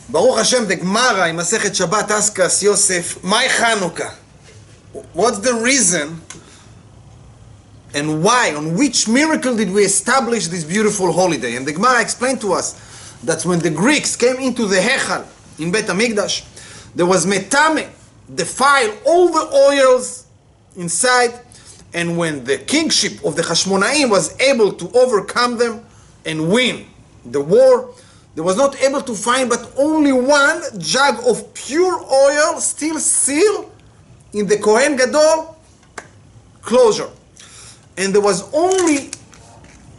Baruch Hashem, the Gemara in Masechet Shabbat asks us, Yosef, my Chanuka, what's the reason and why, on which miracle did we establish this beautiful holiday? And the Gemara explained to us that when the Greeks came into the Hechal in Bet HaMikdash, there was metame, defile all the oils inside, and when the kingship of the Hashmonaim was able to overcome them and win the war, they was not able to find but only one jug of pure oil still sealed in the Kohen Gadol closure. And there was only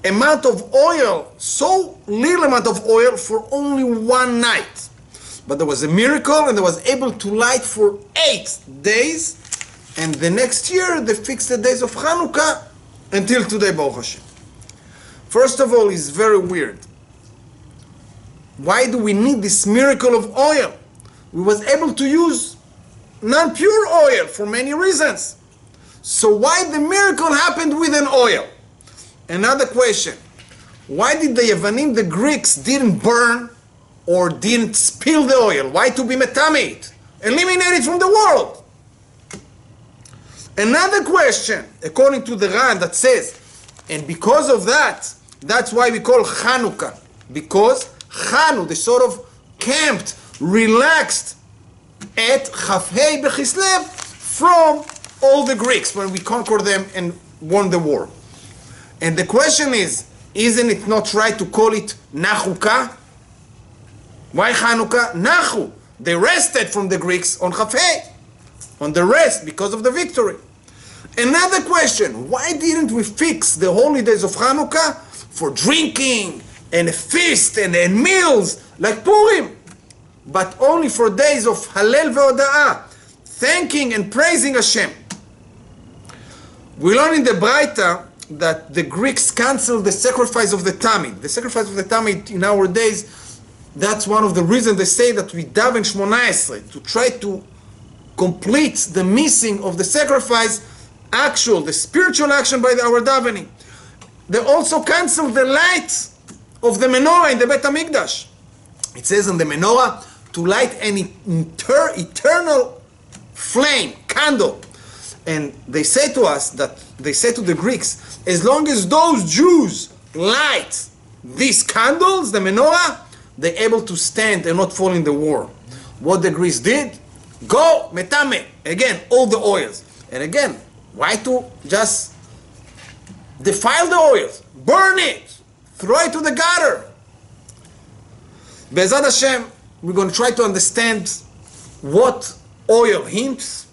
amount of oil, so little amount of oil for only one night. But there was a miracle, and they was able to light for 8 days, and the next year they fixed the days of Chanuka until today, Baruch Hashem. First of all, it's very weird. Why do we need this miracle of oil? We was able to use non-pure oil for many reasons. So why the miracle happened with an oil? Another question. Why did the Yevanim, the Greeks, didn't burn or didn't spill the oil? Why to be metamid? Eliminate it from the world. Another question, according to the Ran, that says, and because of that, that's why we call Chanuka. Because Chanu, they sort of camped, relaxed at Chafhei Bechislev from all the Greeks when we conquered them and won the war. And the question is, isn't it not right to call it Nachuka? Why Chanuka? Nachu. They rested from the Greeks on Chafhei, on the rest because of the victory. Another question, why didn't we fix the holy days of Chanuka for drinking and a feast and meals like Purim, but only for days of Halel ve'oda'ah, thanking and praising Hashem? We learn in the Braita that the Greeks canceled the sacrifice of the Tamid. The sacrifice of the Tamid in our days, that's one of the reasons they say that we daven Shmona Esrei, to try to complete the missing of the sacrifice, the spiritual action by our davening. They also canceled the light of the menorah in the Bet HaMikdash. It says in the menorah to light an eternal flame, candle. And they say to us, that they say to the Greeks, as long as those Jews light these candles, the menorah, they're able to stand and not fall in the war. What the Greeks did? Go, metame, again, all the oils. And again, why to just defile the oils, burn it, throw it to the gutter? Be'ezrat Hashem, we're going to try to understand what oil hints,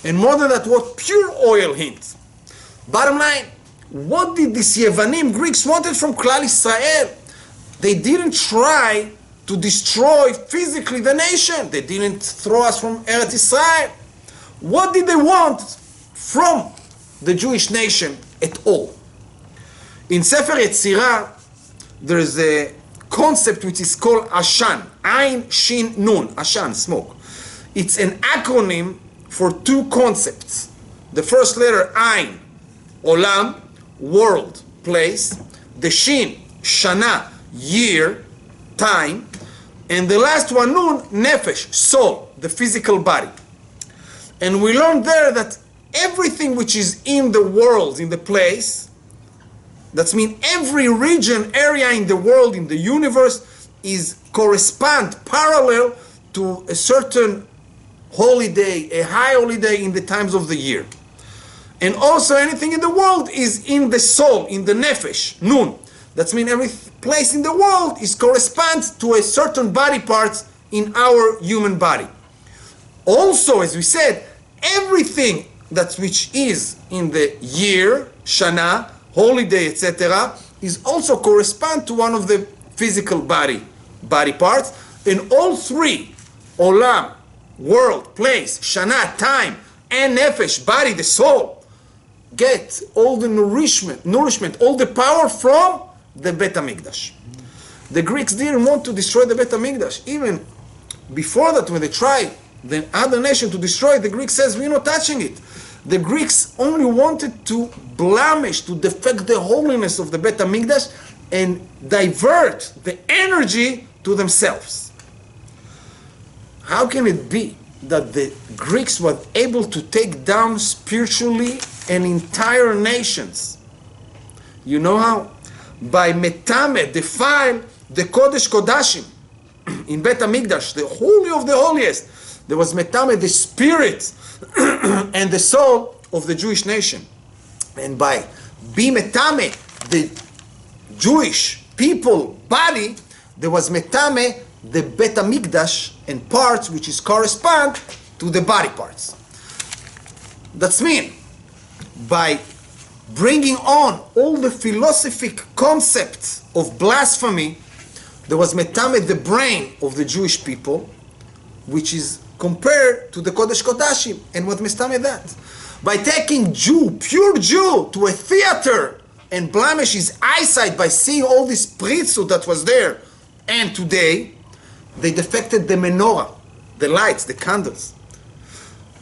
and more than that, what pure oil hints. Bottom line, what did these Yevanim Greeks wanted from Klal Israel? They didn't try to destroy physically the nation. They didn't throw us from Eretz Israel. What did they want from the Jewish nation at all? In Sefer Yetzirah, there is a concept which is called Ashan, Ain, Shin, Nun, Ashan, smoke. It's an acronym for 2 concepts. The first letter, Ain, Olam, world, place. The Shin, Shana, year, time. And the last one, Nun, Nefesh, soul, the physical body. And we learned there that everything which is in the world, in the place, that means every region, area in the world, in the universe, is parallel to a certain holiday, a high holiday in the times of the year. And also anything in the world is in the soul, in the nefesh, nun. That means every place in the world corresponds to a certain body parts in our human body. Also, as we said, everything that which is in the year, shana, holiday, etc., is also correspond to one of the physical body parts. And all 3, olam, world, place, shana, time, and nefesh, body, the soul, get all the nourishment, all the power from the Bet HaMikdash. The Greeks didn't want to destroy the Bet HaMikdash. Even before that, when they tried the other nation to destroy it, the Greeks says, we're not touching it. The Greeks only wanted to blemish, to defect the holiness of the Bet HaMikdash and divert the energy to themselves. how can it be that the Greeks were able to take down spiritually an entire nations? You know how? By metame, defile the Kodesh Kodashim in Bet HaMikdash, the holy of the holiest. There was metame, the spirit and the soul of the Jewish nation. And by be metame, the Jewish people body, there was metame, the Bet HaMikdash and parts which is correspond to the body parts. That's mean by bringing on all the philosophic concepts of blasphemy, there was metame, the brain of the Jewish people, which is compared to the Kodesh Kodashim. And what metame that? By taking Jew, pure Jew, to a theater and blemish his eyesight by seeing all this priesthood that was there. And today, they defected the menorah, the lights, the candles.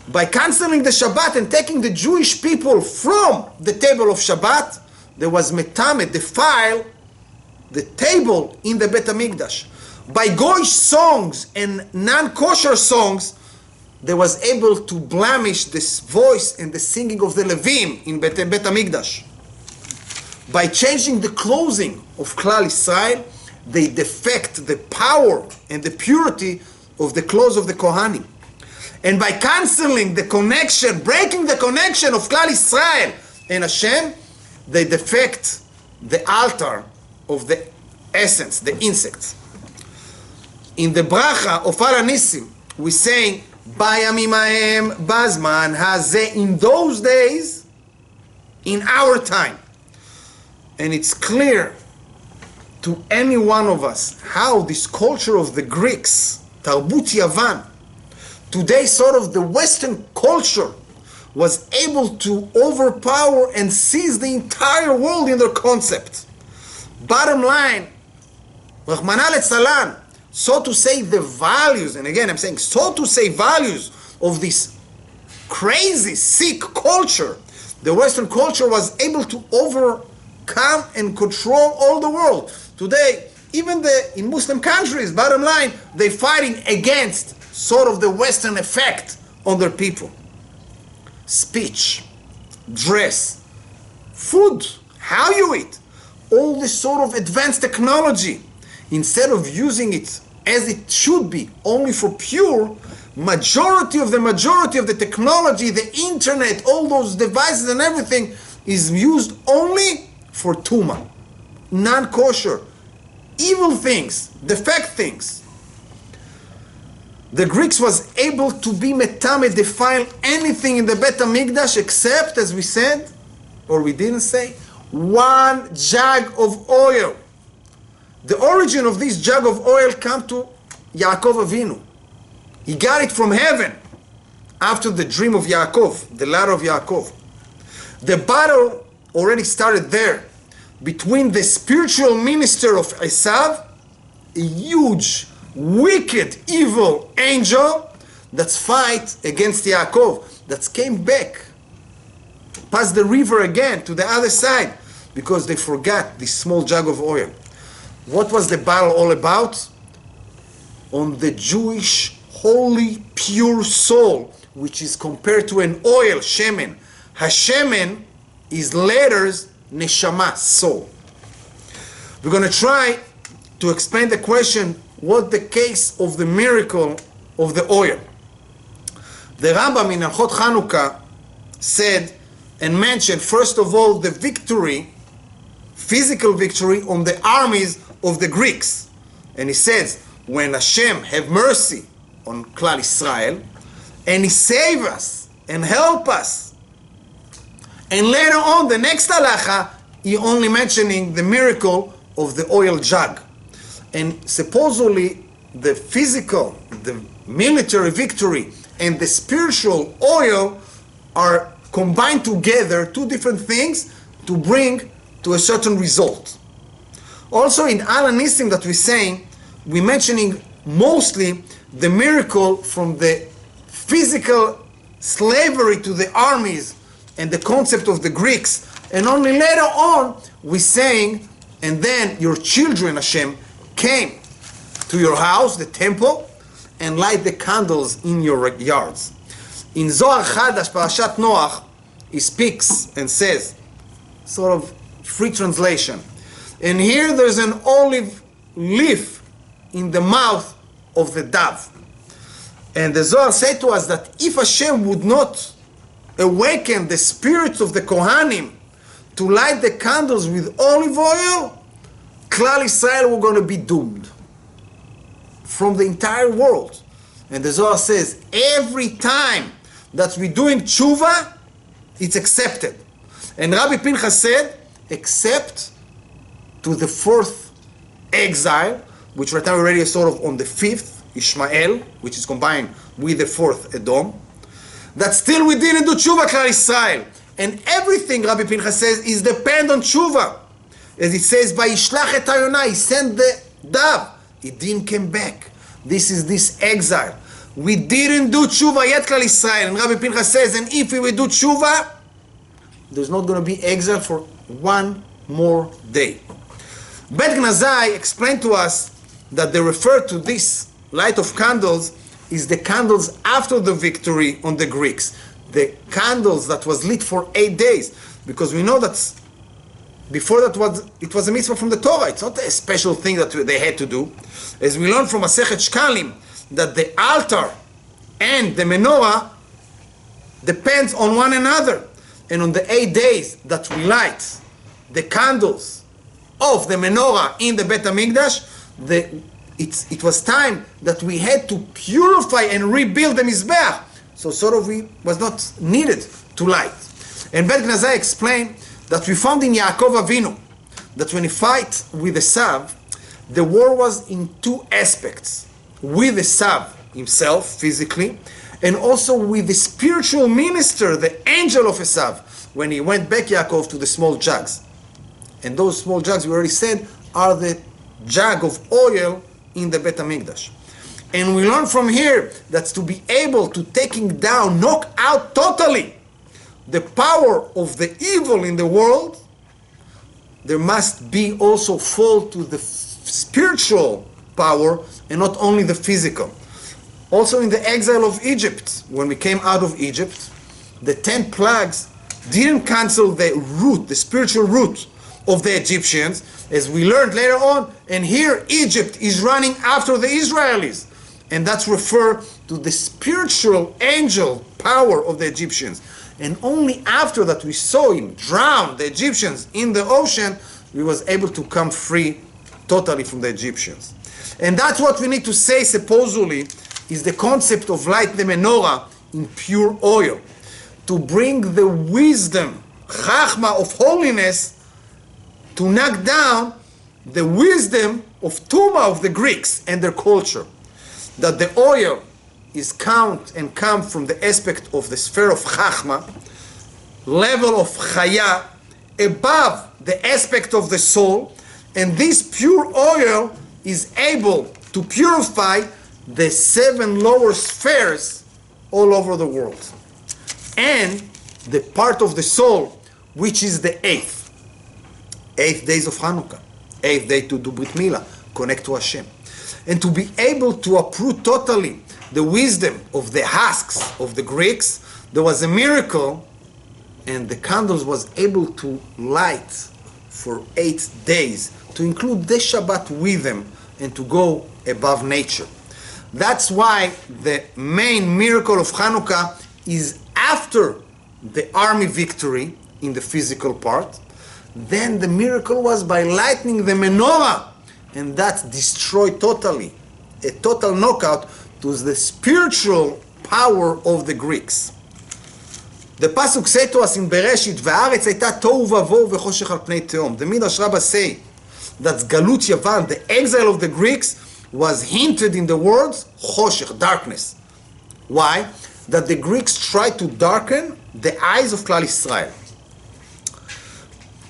By canceling the Shabbat and taking the Jewish people from the table of Shabbat, there was metame, defile the table in the Bet HaMikdash. By goyish songs and non-kosher songs, they was able to blemish this voice and the singing of the Levim in Bet HaMikdash. By changing the clothing of Klal Israel, they defect the power and the purity of the clothes of the Kohanim. And by canceling the connection, breaking the connection of Klal Israel and Hashem, they defect the altar of the essence, the insects. In the bracha of Al Nisim, we saying, Bayamim hahem bazman hazeh, in those days, in our time. And it's clear to any one of us how this culture of the Greeks, Tarbut Yavan, today sort of the Western culture, was able to overpower and seize the entire world in their concept. Bottom line, Rahmana Letzalan, so to say the values, and again I'm saying so to say values of this crazy, sick culture, the Western culture was able to overcome and control all the world. Today, even in Muslim countries, bottom line, they're fighting against sort of the Western effect on their people. Speech, dress, food, how you eat, all this sort of advanced technology, instead of using it as it should be, only for pure, majority of the technology, the internet, all those devices and everything is used only for tuma, non-kosher, evil things, defect things. The Greeks was able to be metame, defile anything in the Bet HaMikdash except, as we said, or we didn't say, one jug of oil. The origin of this jug of oil come to Yaakov Avinu. He got it from heaven after the dream of Yaakov, the ladder of Yaakov. The battle already started there between the spiritual minister of Esav, a huge, wicked, evil angel that's fight against Yaakov, that came back, past the river again to the other side, because they forgot this small jug of oil. What was the battle all about? On the Jewish holy, pure soul, which is compared to an oil, shemen. Hashemen is letters, neshama, soul. We're going to try to explain the question, what the case of the miracle of the oil. The Rambam in Hilchot Chanuka said and mentioned, first of all, the victory, physical victory on the armies of the Greeks. And he says, when Hashem have mercy on Klal Israel, and He save us and help us. And later on, the next halacha, he only mentioning the miracle of the oil jug. And supposedly, the physical, the military victory, and the spiritual oil are combined together, two different things, to bring to a certain result. Also in Al Nisim that we're saying, we're mentioning mostly the miracle from the physical slavery to the armies and the concept of the Greeks. And only later on, we're saying, and then your children, Hashem, came to your house, the temple, and light the candles in your yards. In Zohar Chadash, Parashat Noach, he speaks and says, sort of free translation, and here there's an olive leaf in the mouth of the dove. And the Zohar said to us that if Hashem would not awaken the spirits of the Kohanim to light the candles with olive oil, Klal Israel were going to be doomed from the entire world. And the Zohar says, every time that we're doing tshuva, it's accepted. And Rabbi Pinchas said, except to the fourth exile, which right now already is sort of on the fifth, Ishmael, which is combined with the fourth Edom, that still we didn't do tshuva, Klal Israel. And everything, Rabbi Pinchas says, is depend on tshuva. As it says, by Ishlach et Hayonah, he sent the dove. It didn't come back. This is this exile. We didn't do tshuva yet, Klal Israel. And Rabbi Pinchas says, and if we will do tshuva, there's not going to be exile for one more day. Bet Gnazai explained to us that they refer to this light of candles is the candles after the victory on the Greeks. The candles that was lit for 8 days. Because we know that before that it was a mitzvah from the Torah. It's not a special thing that they had to do. As we learn from Masechet Shkalim, that the altar and the menorah depends on one another. And on the 8 days that we light the candles of the menorah in the Bet HaMikdash, it was time that we had to purify and rebuild the Mizbeach. So sort of we was not needed to light. And Bet Gnazai explained that we found in Yaakov Avinu that when he fight with Esav, the war was in two aspects. With Esav himself, physically, and also with the spiritual minister, the angel of Esav, when he went back, Yaakov, to the small jugs. And those small jugs, we already said, are the jug of oil in the Bet HaMikdash. And we learn from here that to be able to taking down, knock out totally the power of the evil in the world, there must be also fall to the spiritual power and not only the physical. Also in the exile of Egypt, when we came out of Egypt, the 10 plagues didn't cancel the root, the spiritual root of the Egyptians, as we learned later on. And here Egypt is running after the Israelis. And that's refer to the spiritual angel power of the Egyptians. And only after that we saw him drown the Egyptians in the ocean, we was able to come free totally from the Egyptians. And that's what we need to say, supposedly, is the concept of light the menorah in pure oil. To bring the wisdom, chachma of holiness, to knock down the wisdom of Tuma of the Greeks and their culture. That the oil is come from the aspect of the sphere of chachma, level of chaya, above the aspect of the soul, and this pure oil is able to purify the 7 lower spheres all over the world. And the part of the soul, which is the 8th days of Chanuka, 8th day to do Brit Milah, connect to Hashem. And to be able to uproot totally the wisdom of the husks of the Greeks, there was a miracle, and the candles was able to light for 8 days, to include the Shabbat with them, and to go above nature. That's why the main miracle of Chanuka is after the army victory in the physical part. Then the miracle was by lightening the menorah, and that destroyed totally, a total knockout to the spiritual power of the Greeks. The pasuk say to us in Bereshit, "Va'aretz hayta tohu vavohu v'choshech al pnei tehom." The Midrash Rabbah say that Galut Yavan, the exile of the Greeks, was hinted in the words choshech, darkness. Why? That the Greeks tried to darken the eyes of Klal Israel.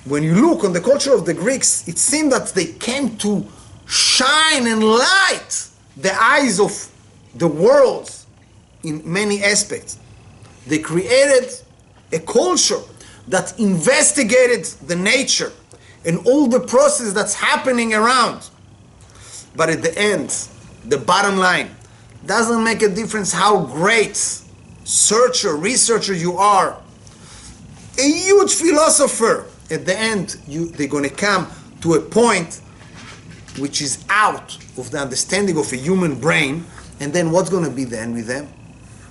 When you look on the culture of the Greeks, it seemed that they came to shine and light the eyes of the world in many aspects. They created a culture that investigated the nature and all the process that's happening around. But at the end, the bottom line, Doesn't make a difference how great researcher you are. A huge philosopher. At the end, they're going to come to a point which is out of the understanding of a human brain, and then what's going to be the end with them?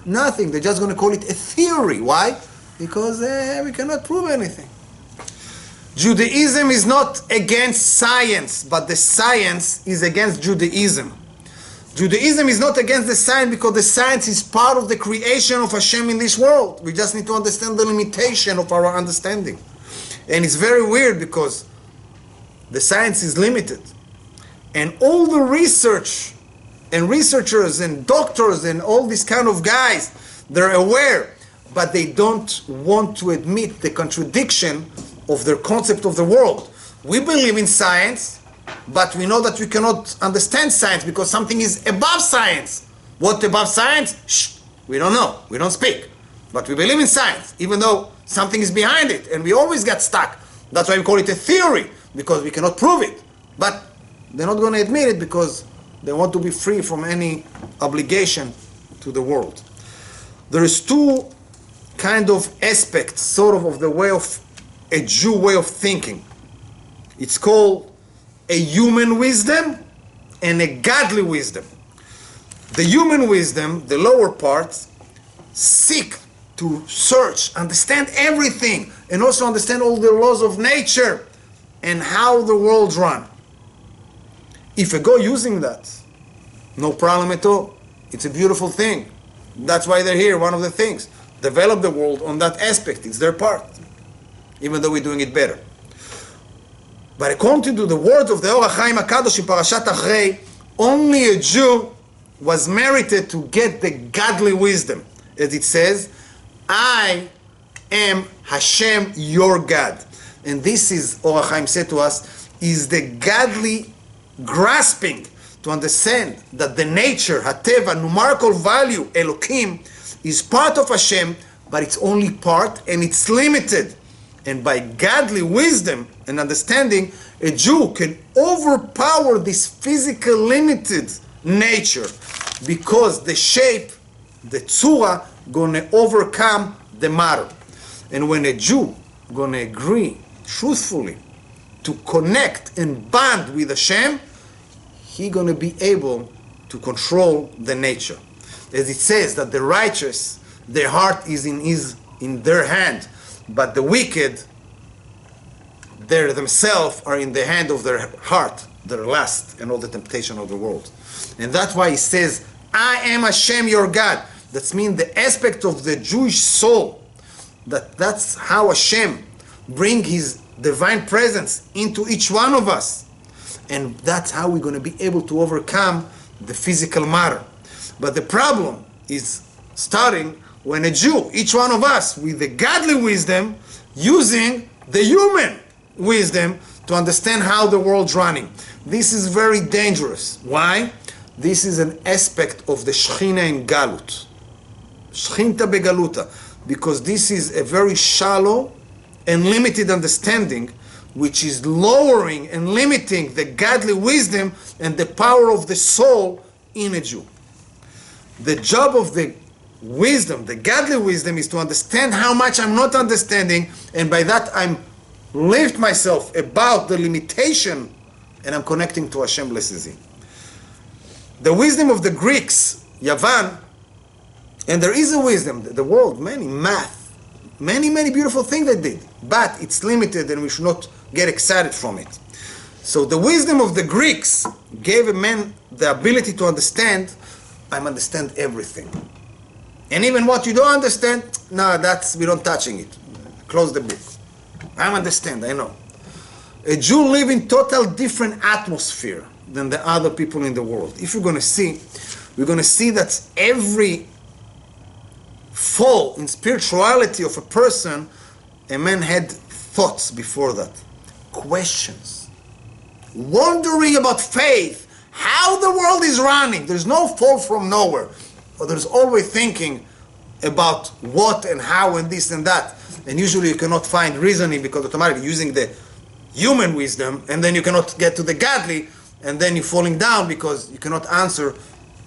Nothing. They're just going to call it a theory. Why? Because we cannot prove anything. Judaism is not against science, but the science is against Judaism. Judaism is not against the science because the science is part of the creation of Hashem in this world. We just need to understand the limitation of our understanding. And it's very weird because the science is limited. And all the research and researchers and doctors and all these kind of guys, they're aware, but they don't want to admit the contradiction of their concept of the world. We believe in science, but we know that we cannot understand science because something is above science. What above science? Shh, we don't know. We don't speak. But we believe in science, even though something is behind it, and we always get stuck. That's why we call it a theory, because we cannot prove it. But they're not going to admit it because they want to be free from any obligation to the world. There is two kind of aspects, sort of the way of a Jew way of thinking. It's called a human wisdom and a godly wisdom. The human wisdom, the lower part, seek to search, understand everything, and also understand all the laws of nature and how the world's run. If I go using that, no problem at all. It's a beautiful thing. That's why they're here, one of the things. Develop the world on that aspect. It's their part, even though we're doing it better. But according to the words of the Or HaChaim HaKadosh in Parashat Achrei, only a Jew was merited to get the godly wisdom. As it says, I am Hashem, your God. And this is, Or HaChaim said to us, is the godly grasping to understand that the nature, Hateva, numerical value, Elokim, is part of Hashem, but it's only part and it's limited. And by godly wisdom and understanding, a Jew can overpower this physical limited nature because the shape, the tzura, gonna overcome the matter. And when a Jew gonna agree truthfully to connect and bond with Hashem, he gonna be able to control the nature. As it says that the righteous, their heart is in their hand, but the wicked, they themselves are in the hand of their heart, their lust, and all the temptation of the world. And that's why he says, I am Hashem your God. That means the aspect of the Jewish soul, that's how Hashem bring his divine presence into each one of us. And that's how we're going to be able to overcome the physical matter. But the problem is starting when a Jew, each one of us, with the godly wisdom, using the human wisdom to understand how the world's running. This is very dangerous. Why? This is an aspect of the Shechina in Galut. Shechinta begaluta. Because this is a very shallow and limited understanding, which is lowering and limiting the godly wisdom and the power of the soul in a Jew. The job of the wisdom, the godly wisdom, is to understand how much I'm not understanding, and by that I'm lift myself about the limitation, and I'm connecting to Hashem blessed. The wisdom of the Greeks, Yavan, and there is a wisdom, the world, many math, many beautiful things they did, but it's limited and we should not get excited from it. So the wisdom of the Greeks gave a man the ability to understand, I understand everything. And even what you don't understand, no, we don't touching it. Close the book. I understand, I know. A Jew lives in total different atmosphere than the other people in the world. If you're going to see, we're going to see that every fall in spirituality of a person, a man had thoughts before that, questions, wondering about faith, how the world is running. There's no fall from nowhere, but there's always thinking about what and how and this and that. And usually you cannot find reasoning because automatically using the human wisdom, and then you cannot get to the godly, and then you're falling down because you cannot answer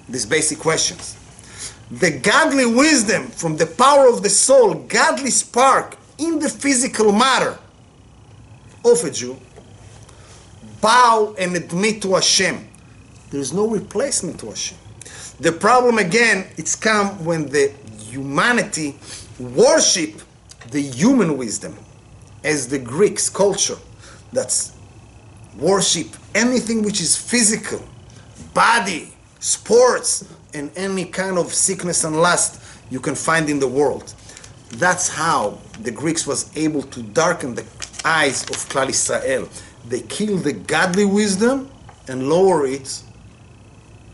these basic questions. The godly wisdom from the power of the soul, godly spark in the physical matter of a Jew, bow and admit to Hashem. There is no replacement to Hashem. The problem again, it's come when the humanity worship the human wisdom, as the Greeks culture that's worship anything which is physical, body, sports, and any kind of sickness and lust you can find in the world. That's how the Greeks was able to darken the eyes of Klal Israel. They kill the godly wisdom and lower it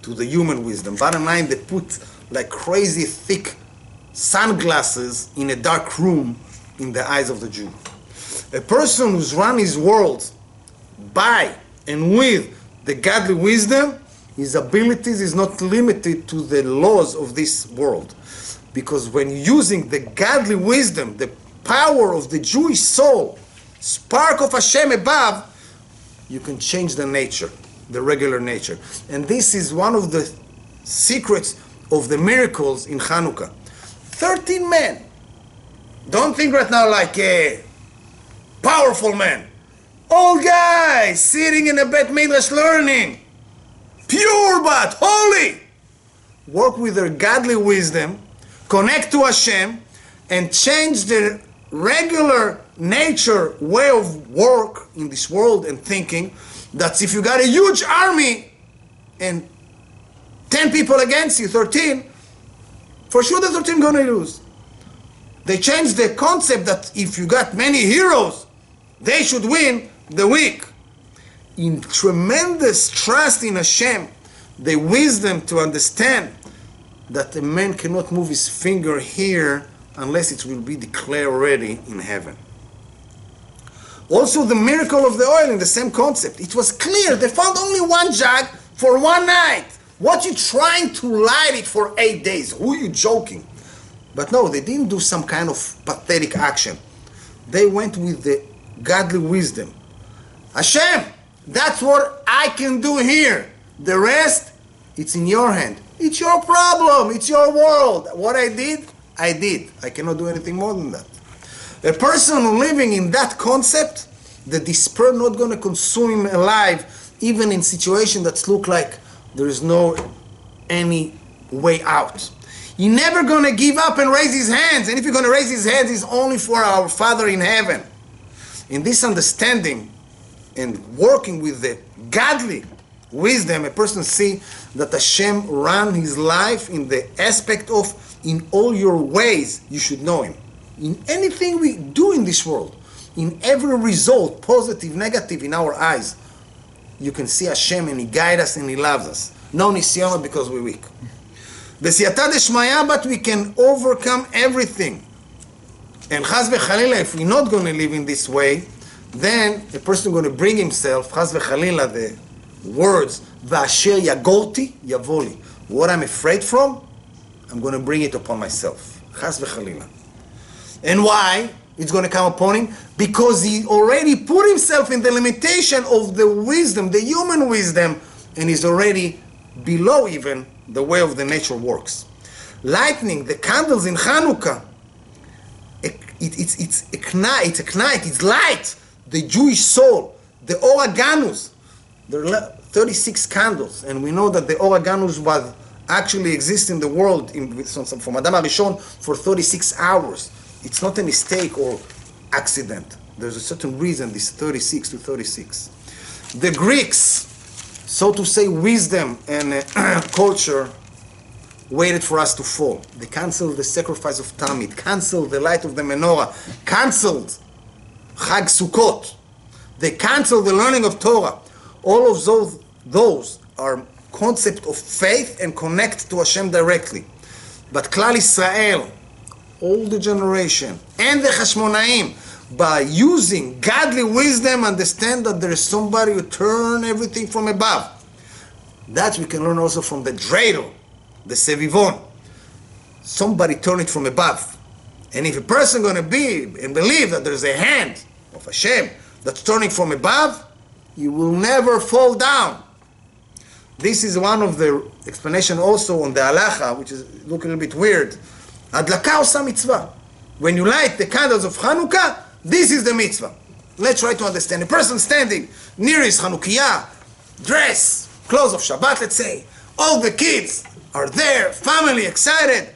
to the human wisdom. Bottom line, they put like crazy thick sunglasses in a dark room in the eyes of the Jew. A person who's run his world by and with the godly wisdom, his abilities is not limited to the laws of this world. Because when using the godly wisdom, the power of the Jewish soul, spark of Hashem above, you can change the nature, the regular nature. And this is one of the secrets of the miracles in Chanuka. 13 men. Don't think right now like a powerful man. Old guys sitting in a Bet Midrash learning. Pure but holy. Work with their godly wisdom, connect to Hashem, and change the regular nature way of work in this world and thinking that if you got a huge army and 10 people against you, 13, for sure the 13 gonna lose. They changed the concept that if you got many heroes, they should win the weak. In tremendous trust in Hashem, the wisdom to understand that a man cannot move his finger here unless it will be declared already in heaven. Also the miracle of the oil in the same concept. It was clear, they found only one jug for one night. What you trying to light it for 8 days? Who are you joking? But no, they didn't do some kind of pathetic action. They went with the godly wisdom. Hashem, that's what I can do here. The rest, it's in your hand. It's your problem. It's your world. What I did, I did. I cannot do anything more than that. A person living in that concept, the despair not going to consume him alive, even in situations that look like there is no any way out. He's never going to give up and raise his hands. And if you're going to raise his hands, it's only for our Father in heaven. In this understanding and working with the godly wisdom, a person see that Hashem ran his life in the aspect of in all your ways you should know him. In anything we do in this world, in every result, positive, negative in our eyes, you can see Hashem and he guides us and he loves us. No nisyona because we're weak. B'siyata deshmaya, but we can overcome everything. And chas v'chalila, if we're not going to live in this way, then a person is going to bring himself, chas v'chalila, the words, v'asher yagorti yavoli. What I'm afraid from, I'm going to bring it upon myself. Chas v'chalila. And why it's going to come upon him? Because he already put himself in the limitation of the wisdom, the human wisdom, and he's already below even the way of the nature works. Lightning, the candles in Chanuka, it's light, the Jewish soul, the Oraganus. There are 36 candles, and we know that the Oraganus was actually exist in the world from Adam HaRishon for 36 hours. It's not a mistake or accident. There's a certain reason this 36 to 36. The Greeks, so to say, wisdom and culture waited for us to fall. They canceled the sacrifice of Tamid, canceled the light of the menorah, canceled Chag Sukkot. They canceled the learning of Torah. All of those are concept of faith and connect to Hashem directly. But Klal Israel, all the generation, and the Hashmonaim, by using godly wisdom, understand that there is somebody who turn everything from above. That we can learn also from the dreidel, the sevivon. Somebody turn it from above. And if a person going to be and believe that there's a hand of Hashem that's turning from above, you will never fall down. This is one of the explanation also on the halacha, which is look a little bit weird. Adlaka osa mitzvah. When you light the candles of Chanuka, this is the mitzvah. Let's try to understand. A person standing near his Chanukiah, dress, clothes of Shabbat, let's say. All the kids are there, family excited,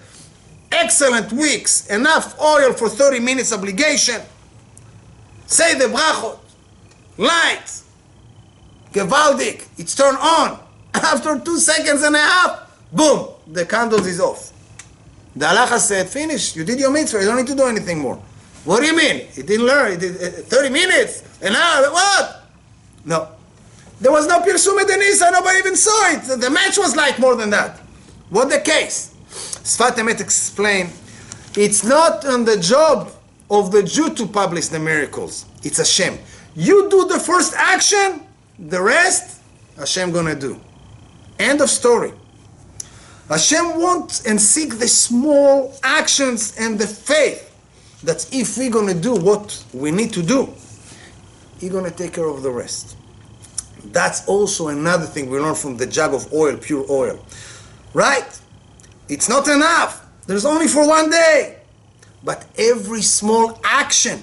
excellent wicks, enough oil for 30 minutes obligation. Say the brachot, light, gewaldig, it's turned on. After 2 seconds and a half, boom, the candles is off. The halacha said, finish, you did your mitzvah, you don't need to do anything more. What do you mean? He didn't learn, he did 30 minutes, an hour, what? No. There was no Pirsum Denisa, nobody even saw it. The match was light more than that. What the case? Sfat Emet explained, it's not on the job of the Jew to publish the miracles. It's Hashem. You do the first action, the rest, Hashem gonna do. End of story. Hashem wants and seek the small actions and the faith that if we're gonna do what we need to do, He's gonna take care of the rest. That's also another thing we learn from the jug of oil, pure oil. Right? It's not enough. There's only for one day. But every small action,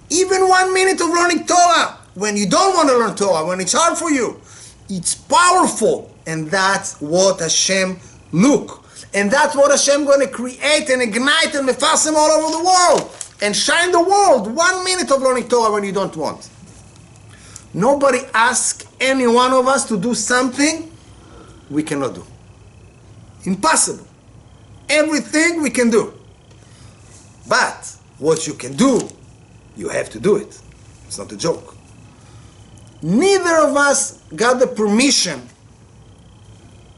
even 1 minute of learning Torah, when you don't want to learn Torah, when it's hard for you, it's powerful. And that's what Hashem look. And that's what Hashem going to create and ignite and mefasim all over the world. And shine the world. 1 minute of learning Torah when you don't want. Nobody asks any one of us to do something we cannot do. Impossible. Everything we can do. But what you can do, you have to do it. It's not a joke. Neither of us got the permission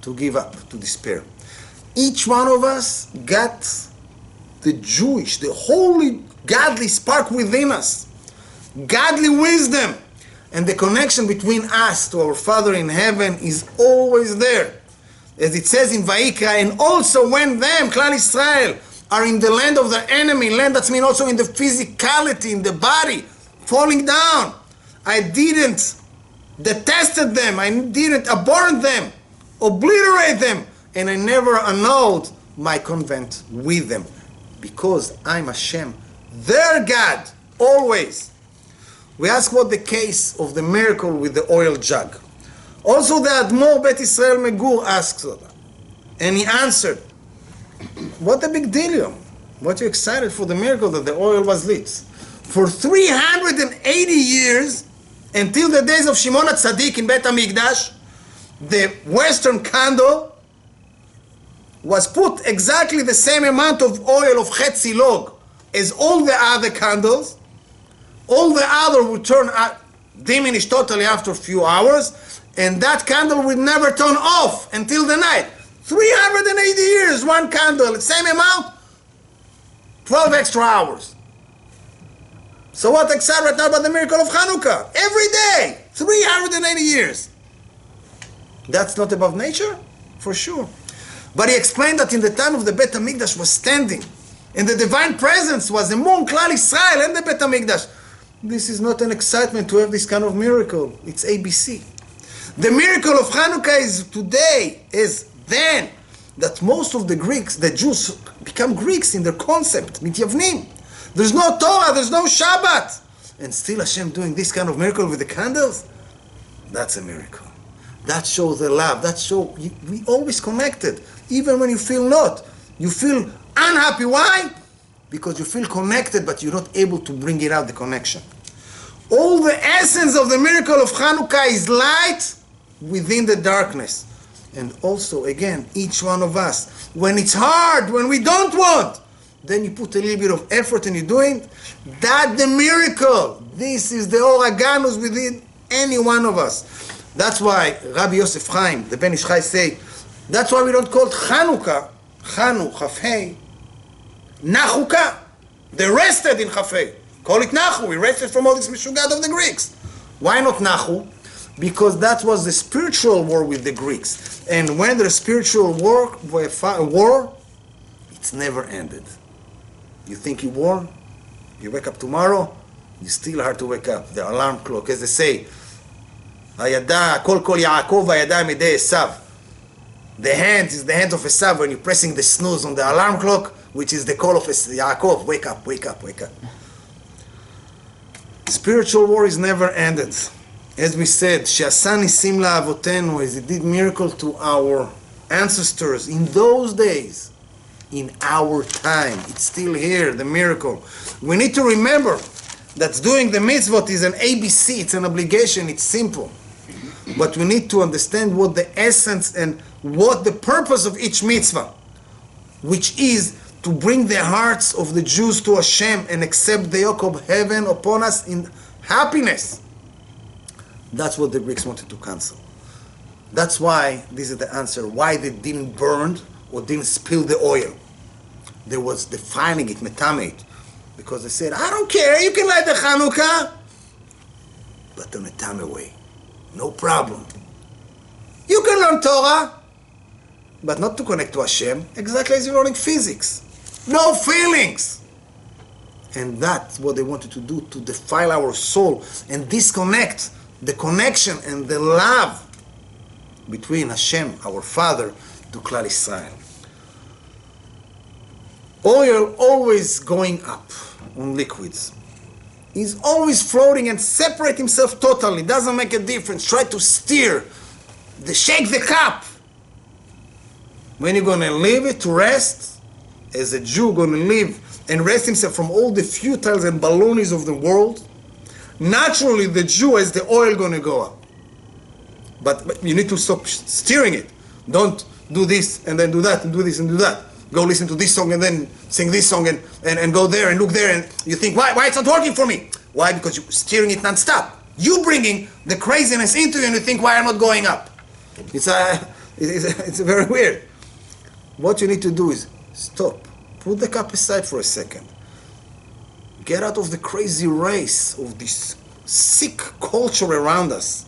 to give up, to despair. Each one of us got the Jewish, the holy, godly spark within us. Godly wisdom. And the connection between us to our Father in heaven is always there. As it says in Vayikra, and also when them, Klal Israel, are in the land of the enemy, land that's mean also in the physicality, in the body, falling down. I didn't detested them, I didn't abhor them, obliterate them, and I never annulled my covenant with them. Because I'm Hashem, their God, always. We ask what the case of the miracle with the oil jug. Also the Admor Bet Israel Megur asks that. And he answered, what a big deal. What are you excited for the miracle that the oil was lit? For 380 years, until the days of Shimon HaTzadik in Bet HaMikdash, the western candle was put exactly the same amount of oil of Chetzi Log as all the other candles. All the other would turn diminish totally after a few hours, and that candle would never turn off until the night. 380 years, one candle, the same amount, 12 extra hours. So what excited right now about the miracle of Chanuka? Every day, 380 years. That's not above nature? For sure. But he explained that in the time of the Bet HaMikdash was standing, and the divine presence was among Klal Israel and the Bet HaMikdash. This is not an excitement to have this kind of miracle. It's ABC. The miracle of Chanuka is today, is then, that most of the Greeks, the Jews, become Greeks in their concept, mityavnim. There's no Torah, there's no Shabbat. And still Hashem doing this kind of miracle with the candles? That's a miracle. That shows the love. That shows we always connected. Even when you feel not. You feel unhappy. Why? Because you feel connected, but you're not able to bring it out, the connection. All the essence of the miracle of Chanuka is light within the darkness. And also, again, each one of us, when it's hard, when we don't want, then you put a little bit of effort and you're doing that, the miracle. This is the Oraganus within any one of us. That's why Rabbi Yosef Chaim, the Ben Ish Chai, say, that's why we don't call it Chanuka, Chanu, Chafhei, Nachuka. They rested in Chafei. Call it Nachu. We rested from all this Meshugad of the Greeks. Why not Nachu? Because that was the spiritual war with the Greeks. And when there's spiritual war, it's never ended. You think you won? You wake up tomorrow, you still hard to wake up. The alarm clock, as they say, הידע, כל יעקב והידיים ידי עשיו. The hand is the hand of Esav when you're pressing the snooze on the alarm clock, which is the call of Yaakov, wake up, wake up, wake up. Spiritual war is never ended. As we said, שעשה ניסים לאבותינו, as he did miracle to our ancestors in those days, in our time. It's still here, the miracle. We need to remember that doing the mitzvot is an ABC, it's an obligation, it's simple. But we need to understand what the essence and what the purpose of each mitzvah, which is to bring the hearts of the Jews to Hashem and accept the yoke of heaven upon us in happiness. That's what the Greeks wanted to cancel. That's why, this is the answer, why they didn't burn or didn't spill the oil. They was defining it, metamate, because they said, I don't care, you can light the Chanuka, but the metame way, no problem. You can learn Torah, but not to connect to Hashem, exactly as you're learning physics. No feelings. And that's what they wanted to do, to defile our soul and disconnect the connection and the love between Hashem, our Father, to Klal Israel. Oil always going up on liquids. He's always floating and separate himself totally. Doesn't make a difference. Try to steer, shake the cup. When you're going to leave it to rest, as a Jew going to live and rest himself from all the futile and balonies of the world, naturally the Jew has the oil going to go up. But you need to stop steering it. Don't do this and then do that and do this and do that. Go listen to this song and then sing this song and go there and look there and you think, why it's not working for me? Why? Because you're steering it non-stop. You bringing the craziness into you and you think, why I'm not going up? It's very weird. What you need to do is stop. Put the cup aside for a second. Get out of the crazy race of this sick culture around us.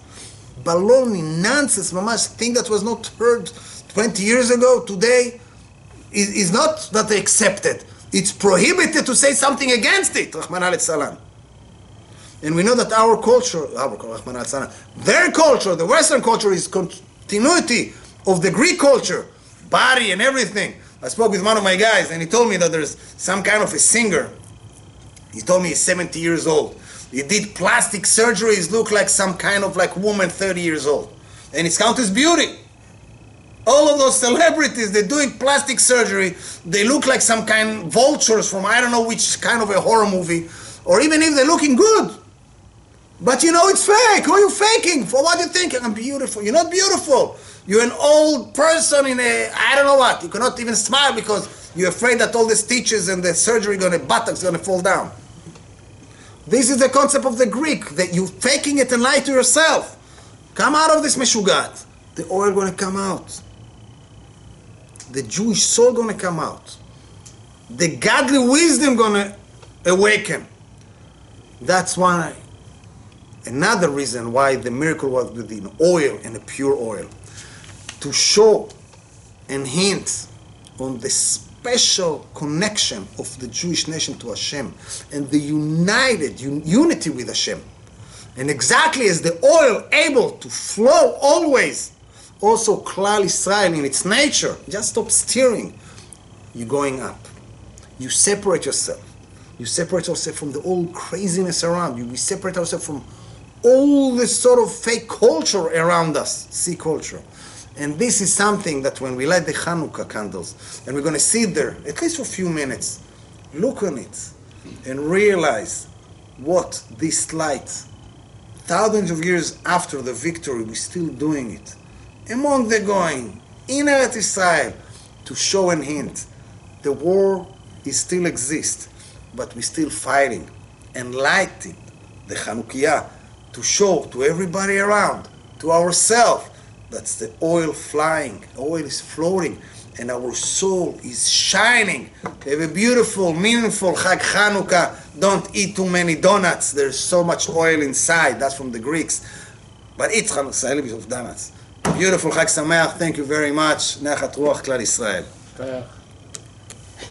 Baloney, nonsense, mamash, thing that was not heard 20 years ago, today, is not that they accept it. It's prohibited to say something against it. Rahman al-Salam. And we know that our culture, their culture, the Western culture, is continuity of the Greek culture. Body and everything. I spoke with one of my guys and he told me that there's some kind of a singer. He told me he's 70 years old. He did plastic surgeries, look like some kind of like woman 30 years old. And it's counted as beauty. All of those celebrities, they're doing plastic surgery. They look like some kind of vultures from I don't know which kind of a horror movie. Or even if they're looking good. But you know it's fake. Who are you faking? For what you think? I'm beautiful. You're not beautiful. You're an old person in a, I don't know what. You cannot even smile because you're afraid that all the stitches and the surgery buttocks gonna fall down. This is the concept of the Greek, that you're faking it and lie to yourself. Come out of this meshugat. The oil gonna come out. The Jewish soul gonna come out. The godly wisdom gonna awaken. That's why, another reason why the miracle was within oil and a pure oil. To show and hint on the special connection of the Jewish nation to Hashem and the united unity with Hashem. And exactly as the oil able to flow always, also Klal Israel in its nature, just stop steering, you're going up. You separate yourself. You separate yourself from the old craziness around you. We separate ourselves from all this sort of fake culture around us, sea culture. And this is something that when we light the Chanuka candles, and we're going to sit there, at least for a few minutes, look on it, and realize what this light, thousands of years after the victory, we're still doing it. Among the going, in Eretz Israel, to show and hint, the war is still exists, but we're still fighting, and lighting the Chanukiah, to show to everybody around, to ourselves, that's the oil flying, oil is floating, and our soul is shining. Have a beautiful, meaningful Chag Chanukah. Don't eat too many donuts. There's so much oil inside. That's from the Greeks. But eat Chanukah of donuts. Beautiful Chag Sameach. Thank you very much. Nachat Ruach Klal Israel.